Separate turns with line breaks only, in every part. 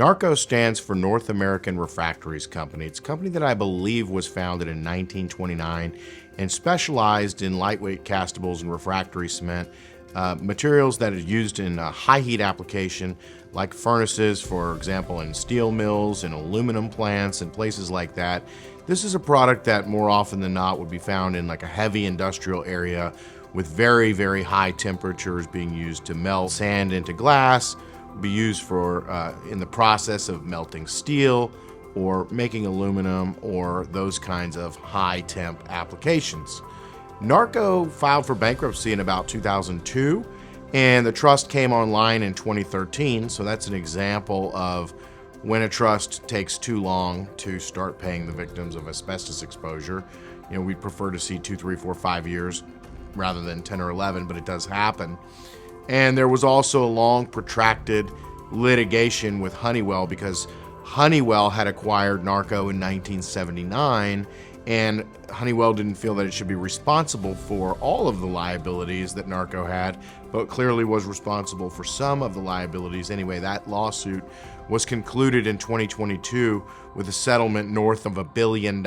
Narco stands for North American Refractories Company. It's a company that I believe was founded in 1929 and specialized in lightweight castables and refractory cement, materials that are used in high heat application like furnaces, for example, in steel mills and aluminum plants and places like that. This is a product that more often than not would be found in like a heavy industrial area with very, very high temperatures being used to melt sand into glass, be used for in the process of melting steel or making aluminum or those kinds of high temp applications. Narco filed for bankruptcy in about 2002, and the trust came online in 2013, so that's an example of when a trust takes too long to start paying the victims of asbestos exposure. You know, we'd prefer to see 2, 3, 4, 5 years rather than 10 or 11, but it does happen. And there was also a long, protracted litigation with Honeywell because Honeywell had acquired Narco in 1979, and Honeywell didn't feel that it should be responsible for all of the liabilities that Narco had, but clearly was responsible for some of the liabilities. Anyway, that lawsuit was concluded in 2022 with a settlement north of $1 billion,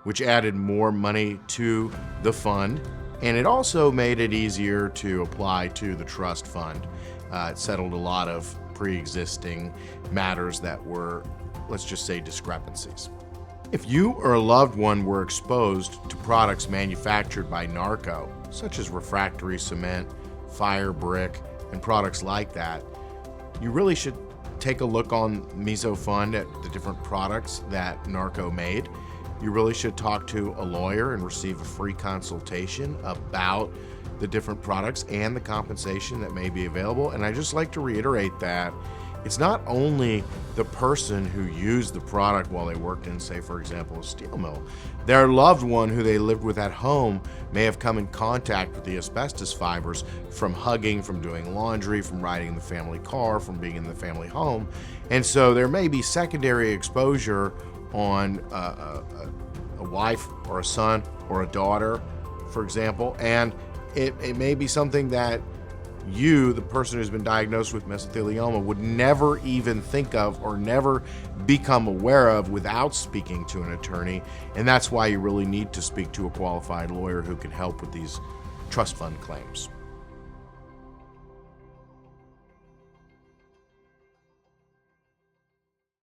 which added more money to the fund. And it also made it easier to apply to the trust fund. It settled a lot of pre-existing matters that were, let's just say, discrepancies. If you or a loved one were exposed to products manufactured by Narco, such as refractory cement, fire brick, and products like that, you really should take a look on Miso Fund at the different products that Narco made. You really should talk to a lawyer and receive a free consultation about the different products and the compensation that may be available. And I just like to reiterate that it's not only the person who used the product while they worked in, say, for example, a steel mill. Their loved one who they lived with at home may have come in contact with the asbestos fibers from hugging, from doing laundry, from riding in the family car, from being in the family home. And so there may be secondary exposure on a wife or a son or a daughter, for example, and it may be something that you, the person who's been diagnosed with mesothelioma, would never even think of or never become aware of without speaking to an attorney. And that's why you really need to speak to a qualified lawyer who can help with these trust fund claims.